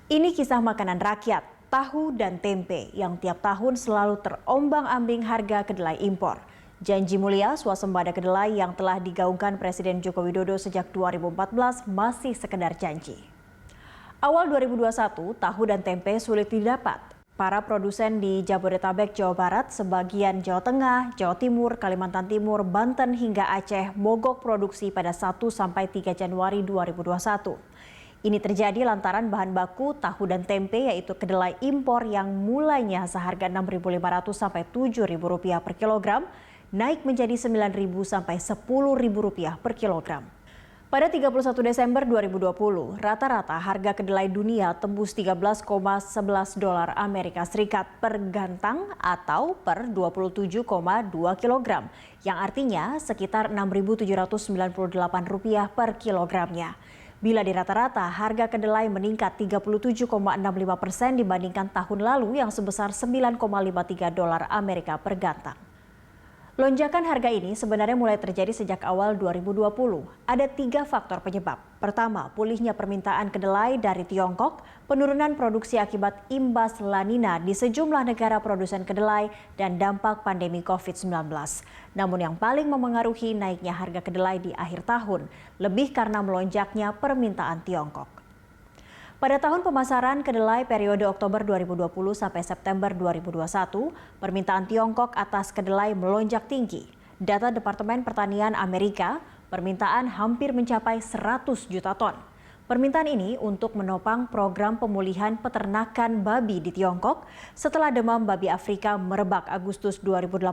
Ini kisah makanan rakyat, tahu dan tempe yang tiap tahun selalu terombang-ambing harga kedelai impor. Janji mulia swasembada kedelai yang telah digaungkan Presiden Joko Widodo sejak 2014 masih sekedar janji. Awal 2021, tahu dan tempe sulit didapat. Para produsen di Jabodetabek, Jawa Barat, sebagian Jawa Tengah, Jawa Timur, Kalimantan Timur, Banten hingga Aceh mogok produksi pada 1-3 Januari 2021. Ini terjadi lantaran bahan baku tahu dan tempe yaitu kedelai impor yang mulainya seharga Rp6.500 sampai Rp7.000 per kilogram naik menjadi Rp9.000 sampai Rp10.000 per kilogram. Pada 31 Desember 2020, rata-rata harga kedelai dunia tembus $13,11 Amerika Serikat per gantang atau per 27,2 kilogram, yang artinya sekitar Rp6.798 per kilogramnya. Bila di rata-rata, harga kedelai meningkat 37,65% dibandingkan tahun lalu yang sebesar $9,53 Amerika per gantang. Lonjakan harga ini sebenarnya mulai terjadi sejak awal 2020. Ada 3 faktor penyebab. Pertama, pulihnya permintaan kedelai dari Tiongkok, penurunan produksi akibat imbas La Nina di sejumlah negara produsen kedelai, dan dampak pandemi COVID-19. Namun yang paling memengaruhi naiknya harga kedelai di akhir tahun, lebih karena melonjaknya permintaan Tiongkok. Pada tahun pemasaran kedelai periode Oktober 2020 sampai September 2021, permintaan Tiongkok atas kedelai melonjak tinggi. Data Departemen Pertanian Amerika, permintaan hampir mencapai 100 juta ton. Permintaan ini untuk menopang program pemulihan peternakan babi di Tiongkok setelah demam babi Afrika merebak Agustus 2018.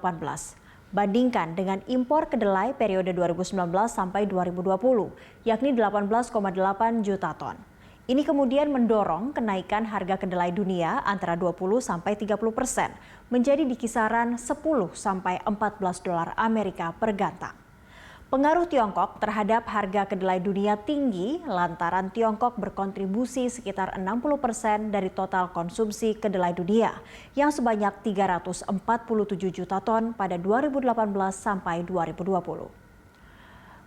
Bandingkan dengan impor kedelai periode 2019 sampai 2020, yakni 18,8 juta ton. Ini kemudian mendorong kenaikan harga kedelai dunia antara 20-30% menjadi di kisaran $10-14 Amerika per gantang. Pengaruh Tiongkok terhadap harga kedelai dunia tinggi lantaran Tiongkok berkontribusi sekitar 60% dari total konsumsi kedelai dunia yang sebanyak 347 juta ton pada 2018 sampai 2020.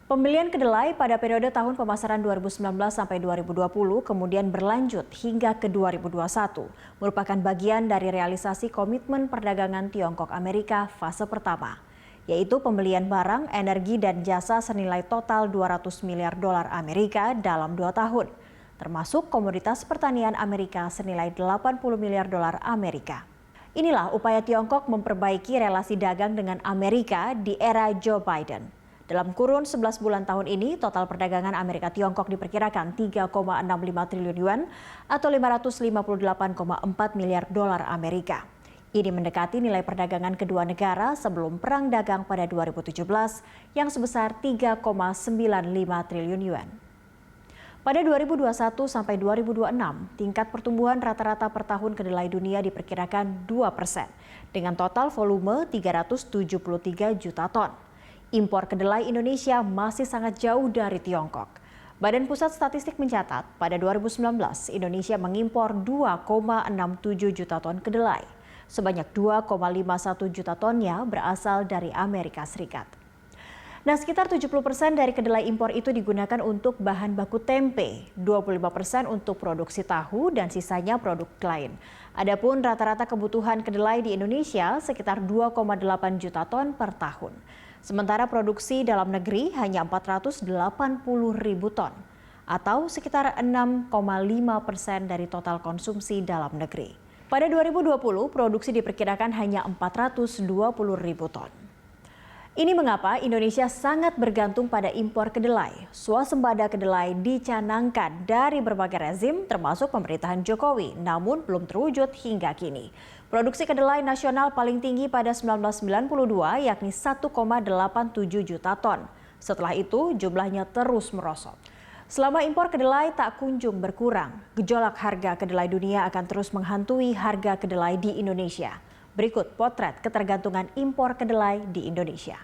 Pembelian kedelai pada periode tahun pemasaran 2019 sampai 2020 kemudian berlanjut hingga ke 2021, merupakan bagian dari realisasi komitmen perdagangan Tiongkok Amerika fase pertama, yaitu pembelian barang, energi, dan jasa senilai total $200 miliar Amerika dalam 2 tahun, termasuk komoditas pertanian Amerika senilai $80 miliar Amerika. Inilah upaya Tiongkok memperbaiki relasi dagang dengan Amerika di era Joe Biden. Dalam kurun 11 bulan tahun ini, total perdagangan Amerika Tiongkok diperkirakan 3,65 triliun yuan atau $558,4 miliar Amerika. Ini mendekati nilai perdagangan kedua negara sebelum perang dagang pada 2017 yang sebesar 3,95 triliun yuan. Pada 2021 sampai 2026, tingkat pertumbuhan rata-rata per tahun kedelai dunia diperkirakan 2%, dengan total volume 373 juta ton. Impor kedelai Indonesia masih sangat jauh dari Tiongkok. Badan Pusat Statistik mencatat pada 2019 Indonesia mengimpor 2,67 juta ton kedelai. Sebanyak 2,51 juta tonnya berasal dari Amerika Serikat. Nah, sekitar 70% dari kedelai impor itu digunakan untuk bahan baku tempe, 25% untuk produksi tahu, dan sisanya produk lain. Adapun rata-rata kebutuhan kedelai di Indonesia sekitar 2,8 juta ton per tahun. Sementara produksi dalam negeri hanya 480 ribu ton atau sekitar 6,5% dari total konsumsi dalam negeri. Pada 2020, produksi diperkirakan hanya 420 ribu ton. Ini mengapa Indonesia sangat bergantung pada impor kedelai. Swasembada kedelai dicanangkan dari berbagai rezim termasuk pemerintahan Jokowi, namun belum terwujud hingga kini. Produksi kedelai nasional paling tinggi pada 1992 yakni 1,87 juta ton. Setelah itu jumlahnya terus merosot. Selama impor kedelai tak kunjung berkurang, gejolak harga kedelai dunia akan terus menghantui harga kedelai di Indonesia. Berikut potret ketergantungan impor kedelai di Indonesia.